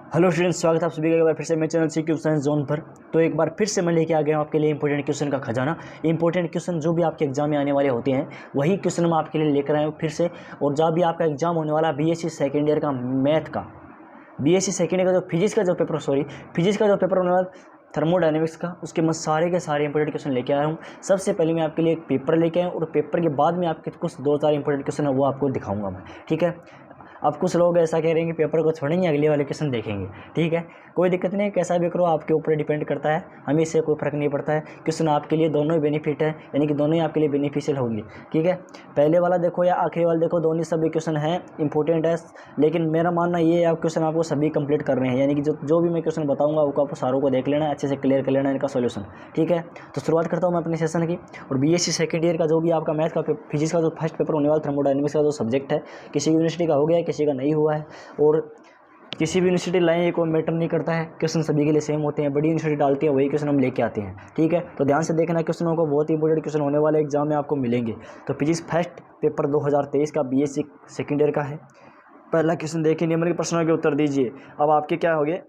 Hello students, स्वागत है आप सभी का एक बार फिर से मेरे चैनल सीक्यू साइंस जोन पर। तो एक बार फिर से मैं लेके आ गया हूँ आपके लिए इंपॉर्टेंट क्वेश्चन का खजाना। इंपॉर्टेंट क्वेश्चन जो भी आपके एग्जाम में आने वाले होते हैं वही क्वेश्चन मैं आपके लिए लेकर आया हूँ फिर से। और जब भी आपका एग्जाम होने वाला बीएससी सेकेंड ईयर का मैथ का, बीएससी सेकेंड ईयर का जो फिजिक्स का जो पेपर होने वाला थर्मोडायनेमिक्स का, उसके मैं सारे के सारे इंपॉर्टेंट क्वेश्चन लेके आया हूँ। सबसे पहले मैं आपके लिए एक पेपर लेके आया हूँ और पेपर के बाद में आपके कुछ 2-4 इंपॉर्टेंट क्वेश्चन है वो आपको दिखाऊंगा मैं, ठीक है। अब कुछ लोग ऐसा कह रहे हैं कि पेपर को छोड़ेंगे, अगले वाले क्वेश्चन देखेंगे, ठीक है। कोई दिक्कत नहीं, कैसा भी करो, आपके ऊपर डिपेंड करता है, हमें इससे कोई फर्क नहीं पड़ता है। क्वेश्चन आपके लिए दोनों ही बेनिफिट है, यानी कि दोनों ही आपके लिए बेनिफिशियल होंगे, ठीक है। पहले वाला देखो या आखिरी वाला देखो, दोनों सभी क्वेश्चन हैं इंपॉर्टेंट है। लेकिन मेरा मानना ये है आप क्वेश्चन आपको सभी कंप्लीट करने हैं, यानी कि जो भी मैं क्वेश्चन बताऊंगा आपको सारों को देख लेना है, अच्छे से क्लियर कर लेना है इनका सोल्यूशन, ठीक है। तो शुरुआत करता हूँ मैं अपने सेशन की। और बीएससी सेकेंड ईयर का जो भी आपका मैथ का फिजिक्स का जो फर्स्ट पेपर होने वाला थर्मोडायनेमिक्स का जो सब्जेक्ट है, किसी यूनिवर्सिटी का हो गया है, किसी का नहीं हुआ है। और किसी भी यूनिवर्सिटी लाएं ये कोई मैटर नहीं करता है, क्वेश्चन सभी के लिए सेम होते हैं। बड़ी यूनिवर्सिटी डालती है वही क्वेश्चन हम लेके आते हैं, ठीक है। तो ध्यान से देखना, क्वेश्चनों को बहुत ही इंपॉर्टेंट क्वेश्चन होने वाले एग्जाम में आपको मिलेंगे। तो फिजिक्स फर्स्ट पेपर 2023 का बीएससी सेकेंड ईयर का है। पहला क्वेश्चन देखिए, निम्न के प्रश्नों के उत्तर दीजिए। अब आपके क्या हो गए,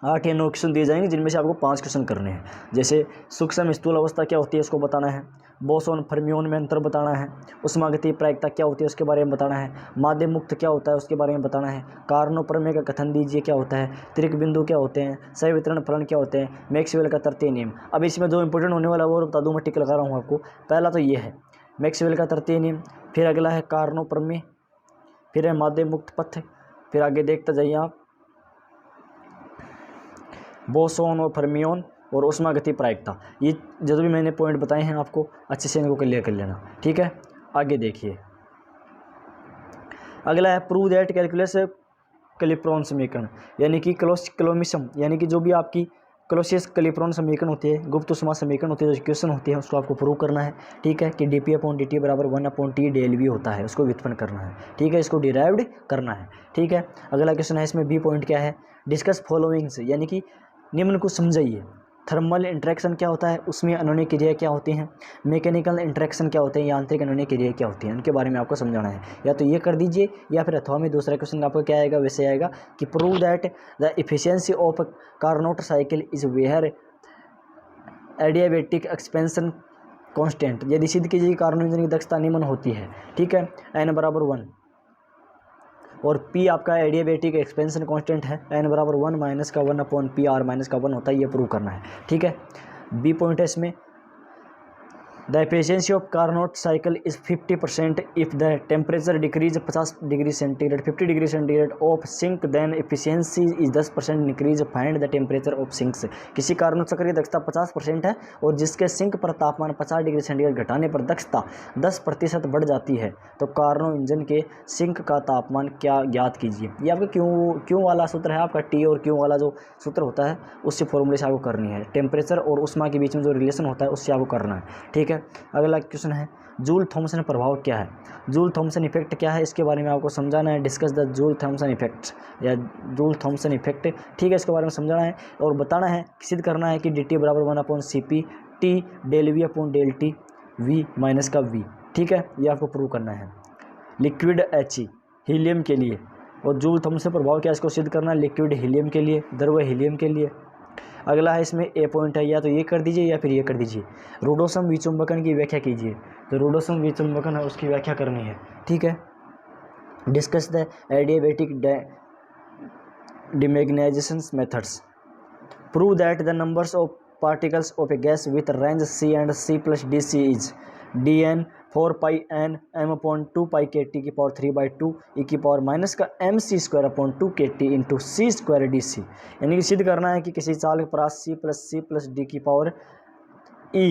8 या 9 क्वेश्चन दिए जाएंगे जिनमें से आपको 5 क्वेश्चन करने हैं। जैसे सूक्ष्म स्थूल अवस्था क्या होती है उसको बताना है, बोसोन फर्मियोन में अंतर बताना है, उष्मागतिकीय प्रायिकता क्या होती है उसके बारे में बताना है, माध्य मुक्त क्या होता है उसके बारे में बताना है, कारणों प्रमेय का कथन दीजिए क्या होता है, त्रिक बिंदु क्या होते हैं, सही वितरण फलन क्या होते हैं, मैक्सवेल का तृतीय नियम। अब इसमें जो इंपॉर्टेंट होने वाला है वो बता दूँ, मैं टिक लगा रहा हूँ आपको। पहला तो ये है मैक्सवेल का तृतीय नियम, फिर अगला है कारणों प्रमेय, फिर है माध्य मुक्त पथ, फिर आगे देखते जाइए आप बोसोन और फर्मियोन और उष्मागतिकीय प्रायिकता। ये जो भी मैंने पॉइंट बताए हैं आपको अच्छे से इनको क्लियर कर लेना, ठीक है। आगे देखिए, अगला है प्रूव दैट कैलकुलस कैलिब्रॉन समीकरण, यानी कि क्लोमिसम, यानी कि जो भी आपकी क्लोसियस कैलिब्रॉन समीकरण होती है, गुप्त उष्मा समीकरण होती है, जो क्वेश्चन होती है उसको आपको प्रूव करना है, ठीक है। कि dp/dt बराबर 1/t डेल होता है, उसको व्युत्पन्न करना है, ठीक है, इसको डिराइव्ड करना है, ठीक है। अगला क्वेश्चन है, इसमें बी पॉइंट क्या है, डिस्कस फॉलोइंग्स, यानी कि निम्न को समझाइए। थर्मल इंटरेक्शन क्या होता है, उसमें अनोनीय क्रिया क्या होती हैं, मैकेनिकल इंटरेक्शन क्या होते हैं, यांत्रिक अनोनीय क्रिया क्या होती हैं, उनके बारे में आपको समझाना है। या तो ये कर दीजिए या फिर अथवा में दूसरा क्वेश्चन आपका क्या आएगा, वैसे आएगा कि prove that the efficiency of Carnot cycle is where adiabatic expansion constant, यदि सिद्ध कीजिए कार्नोट इंजन की दक्षता निम्न होती है, ठीक है। n बराबर 1 और P आपका एडियाबेटिक एक्सपेंशन कांस्टेंट है, n बराबर 1 माइनस का 1/P r माइनस का 1 होता है, ये प्रूव करना है, ठीक है। बी पॉइंट है इसमें, the efficiency of Carnot cycle is 50% if the temperature decrease 50 degree centigrade 50 degree centigrade of sink, then efficiency is 10% decrease, find the temperature of sinks. किसी कार्नोट चक्र की दक्षता 50% है और जिसके सिंक पर तापमान 50 डिग्री सेंटीग्रेड घटाने पर दक्षता 10% बढ़ जाती है, तो कार्नो इंजन के सिंक का तापमान क्या ज्ञात कीजिए। ये आपका क्यों वाला सूत्र है, आपका टी और क्यों वाला जो सूत्र होता है उससे फॉर्मूले से आपको करनी है। टेम्परेचर और उष्मा के बीच में जो रिलेशन होता है उससे आपको करना है, ठीक है। अगला क्वेश्चन है, जूल थॉमसन प्रभाव क्या है, जूल थॉमसन इफेक्ट क्या है, इसके बारे में आपको समझाना है। Discuss the Joule Thomson effect या जूल थॉमसन इफेक्ट, ठीक है, इसके बारे में समझाना है और बताना है, सिद्ध करना है कि dt बराबर 1/cp t डेल v/डेल v माइनस का v, ठीक है, ये आपको प्रूव करना है। लिक्विड He हीलियम के लिए, और जूल थॉमसन प्रभाव क्या है इसको सिद्ध करना है लिक्विड हीलियम के लिए, द्रव हीलियम के लिए। अगला है, इसमें ए पॉइंट है, या तो ये कर दीजिए या फिर ये कर दीजिए। रूडोसम विचुंबकन की व्याख्या कीजिए, तो रूडोसम विचुंबकन है उसकी व्याख्या करनी है, ठीक है। Discuss the adiabatic demagnetisation methods, prove that the numbers of particles of A gas with range c and c plus dc is dn 4 pi n m/2 pi kt की पावर 3/2 e की पावर माइनस का mc²/2 kt into c² dc, यानी कि सिद्ध करना है कि किसी चालक पदार्थ c+c+ d की पावर e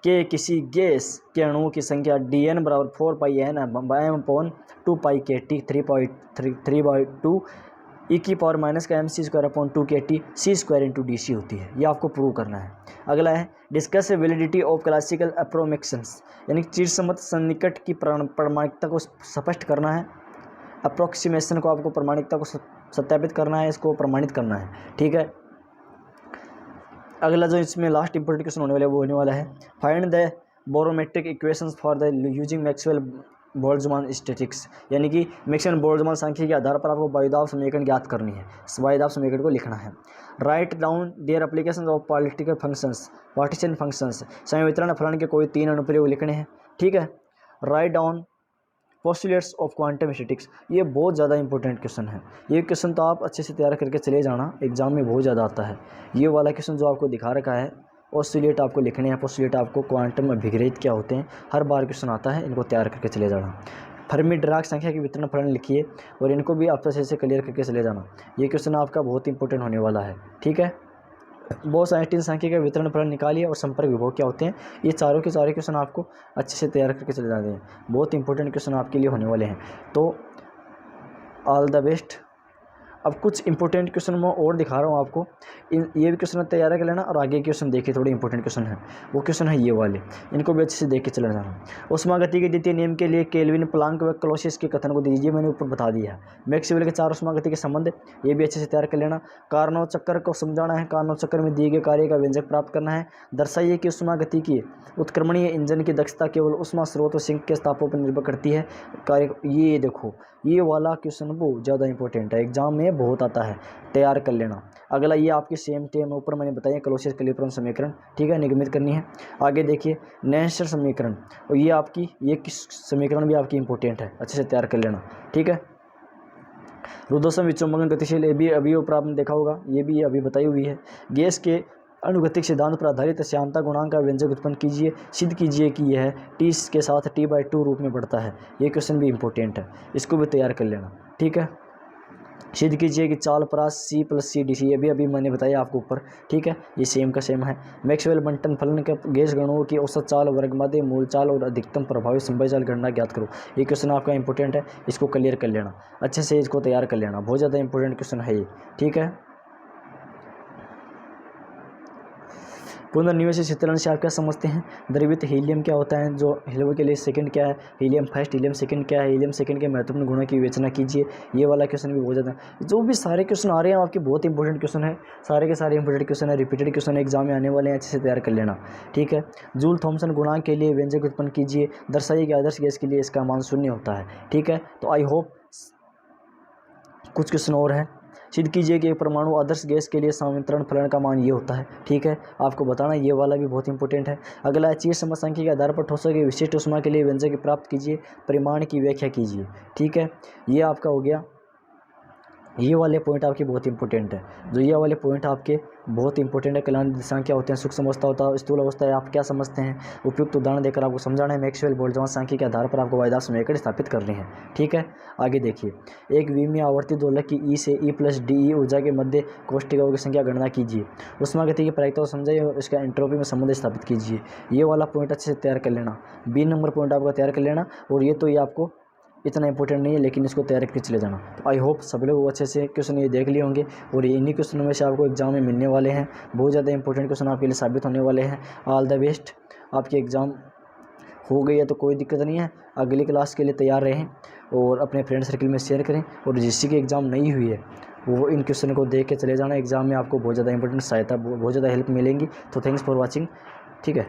के किसी गैस के अणुओं की संख्या dn बराबर 4 pi n m/2 pi kt 3/2 e की पावर माइनस का mc²/2 kt c² into D होती है, ये आपको प्रूव करना है। अगला है, डिस्कस वैलिडिटी ऑफ क्लासिकल अप्रोक्सिमेशंस, यानी चिरसम्मत सन्निकट की प्रामाणिकता को स्पष्ट करना है। अप्रोक्सीमेशन को आपको प्रामाणिकता को सत्यापित करना है, इसको प्रमाणित करना है, ठीक है। अगला जो इसमें लास्ट इंपॉर्टेंट क्वेश्चन होने वाला है वो होने वाला है, find the barometric equations for the using Maxwell Boltzmann statistics, यानी कि मिक्सड बोल्ट्जमान सांख्यिकी के आधार पर आपको वायुदाब समीकरण ज्ञात करनी है, वायुदाब समीकरण को लिखना है। Write down their application of political functions, partition functions, संवितरण फलन के कोई 3 अनुप्रयोग लिखने हैं, ठीक है। Write down postulates of quantum statics, ये बहुत ज़्यादा इंपॉर्टेंट क्वेश्चन है। ये क्वेश्चन तो आप अच्छे से तैयार करके चले जाना, एग्जाम में बहुत ज़्यादा आता है। ये वाला क्वेश्चन जो आपको दिखा रखा है, पोस्टुलेट आपको लिखने हैं, पोस्टुलेट आपको क्वांटम अभिग्रहित क्या होते हैं, हर बार क्वेश्चन आता है, इनको तैयार करके चले जाना। फर्मी डिराक संख्या के वितरण फलन लिखिए और इनको भी आप अच्छे से क्लियर करके चले जाना। ये क्वेश्चन आपका बहुत इंपॉर्टेंट होने वाला है, ठीक है। बोस आइंस्टीन संख्या के वितरण फलन निकालिए और संपर्क विभव क्या होते हैं। ये चारों के चारों क्वेश्चन आपको अच्छे से तैयार करके चले जाते हैं, बहुत इंपॉर्टेंट क्वेश्चन आपके लिए होने वाले हैं। तो ऑल द बेस्ट। अब कुछ इंपॉर्टेंट क्वेश्चन मैं और दिखा रहा हूँ आपको, ये भी क्वेश्चन तैयार कर लेना और आगे क्वेश्चन देखिए, थोड़े इंपॉर्टेंट क्वेश्चन है। वो क्वेश्चन है ये वाले, इनको भी अच्छे से देख के चले जाना। उष्मागति के द्वितीय नियम के लिए केल्विन, प्लांक व क्लॉसियस के कथन को दीजिए, मैंने ऊपर बता दिया है। मैक्सवेल के 4 उष्मागति के संबंध, ये भी अच्छे से तैयार कर लेना। कार्नोट चक्कर को समझाना है, कार्नोट चक्कर में दिए गए कार्य का व्यंजक प्राप्त करना है। दर्शाइए कि उष्मागति की उत्क्रमणीय इंजन की दक्षता केवल उष्मा स्रोत और सिंक के तापों पर निर्भर करती है। कार्य, ये देखो, ये वाला क्वेश्चन बहुत ज़्यादा इंपॉर्टेंट है, एग्जाम में बहुत आता है, तैयार कर लेना। अगला ये आपकी सेम टेम ऊपर मैंने बताया क्लोसियस कैलिपर्म समीकरण, ठीक है, निगमित करनी है। आगे देखिए नेस्टर समीकरण, और ये आपकी ये समीकरण भी आपकी इंपॉर्टेंट है, अच्छे से तैयार कर लेना, ठीक है। रुद्धोष्म विचुंबकन गतिशील, ये भी अभी ऊपर आपने देखा होगा, ये भी अभी बताई हुई है। गैस के अनुगतिक सिद्धांत पर आधारित श्यानता गुणांक का व्यंजक उत्पन्न कीजिए, सिद्ध कीजिए कि यह टी के साथ T/2 रूप में बढ़ता है। ये क्वेश्चन भी इंपॉर्टेंट है, इसको भी तैयार कर लेना, ठीक है। सिद्ध कीजिए कि चाल परास C + C/dC, ये भी अभी मैंने बताया आपको ऊपर, ठीक है, ये सेम का सेम है। मैक्सवेल बंटन फलन के गैस गणों की औसत चाल, वर्गमाध्य, मूल चाल और अधिकतम प्रभावी संभव चाल गणना ज्ञात करो। ये क्वेश्चन आपका इंपॉर्टेंट है, इसको क्लियर कर लेना, अच्छे से इसको तैयार कर लेना, बहुत ज़्यादा इंपॉर्टेंट क्वेश्चन है ये, ठीक है। पुनर्निवेशी शीतलन से आप क्या समझते हैं? द्रवित हीलियम क्या होता है, जो हीलियम के लिए सेकंड क्या है, हीलियम फर्स्ट, हीलियम सेकंड क्या है, हीलियम सेकंड के महत्वपूर्ण गुणों की विवेचना कीजिए। ये वाला क्वेश्चन भी बहुत ज़्यादा, जो भी सारे क्वेश्चन आ रहे हैं आपके बहुत इंपॉर्टेंट क्वेश्चन है, सारे के सारे इंपॉर्टेंट क्वेश्चन है, रिपीटेड क्वेश्चन एग्जाम में आने वाले हैं, अच्छे से तैयार कर लेना, ठीक है। जूल थॉमसन गुणांक के लिए व्यंजक उत्पन्न कीजिए, दर्शाइए कि आदर्श गैस के लिए इसका मान 0 होता है, ठीक है। तो आई होप कुछ क्वेश्चन और है। सिद्ध कीजिए कि एक परमाणु आदर्श गैस के लिए संवितरण फलन का मान ये होता है, ठीक है, आपको बताना, ये वाला भी बहुत इंपॉर्टेंट है। अगला चीज समझ संख्या के आधार पर ठोसों की विशिष्ट ऊष्मा के लिए व्यंजक प्राप्त कीजिए, परिमाण की व्याख्या कीजिए, ठीक है। ये आपका हो गया, ये वाले पॉइंट आपके बहुत इंपॉर्टेंट है, जो ये वाले पॉइंट आपके बहुत इंपॉर्टेंट है। कल्याण दिशांक क्या होते हैं, सूक्ष्म अवस्था होता है, स्थूल अवस्था है, आप क्या समझते हैं, उपयुक्त उदाहरण देकर आपको समझाना है। मैक्सवेल बोल्ट्जमान सांख्यिकी के आधार पर आपको वायुदाब समीकरण स्थापित करनी है, ठीक है। आगे देखिए, एक विमीय आवर्ती दोलक की E से E + DE ऊर्जा के मध्य कोष्ठिकाओं की संख्या गणना कीजिए, उष्मागति की प्रायिकता को समझिए और इसका एंट्रोपी में संबंध स्थापित कीजिए। ये वाला पॉइंट अच्छे से तैयार कर लेना, 20 नंबर पॉइंट आपका तैयार कर लेना, और ये तो ये आपको इतना इंपॉर्टेंट नहीं है, लेकिन इसको तैयार करके चले जाना। तो आई होप सब लोग अच्छे से क्वेश्चन ये देख लिए होंगे, और ये इन्हीं क्वेश्चनों में से आपको एग्जाम में मिलने वाले हैं, बहुत ज़्यादा इंपॉर्टेंट क्वेश्चन आपके लिए साबित होने वाले हैं। ऑल द बेस्ट, आपकी एग्ज़ाम हो गई है तो कोई दिक्कत नहीं है, अगली क्लास के लिए तैयार रहें और अपने फ्रेंड सर्कल में शेयर करें, और जिसकी की एग्ज़ाम नहीं हुई है वो इन क्वेश्चन को देख के चले जाना, एग्ज़ाम में आपको बहुत ज़्यादा इंपॉर्टेंट सहायता, बहुत ज़्यादा हेल्प मिलेंगी। तो थैंक्स फॉर वॉचिंग, ठीक है।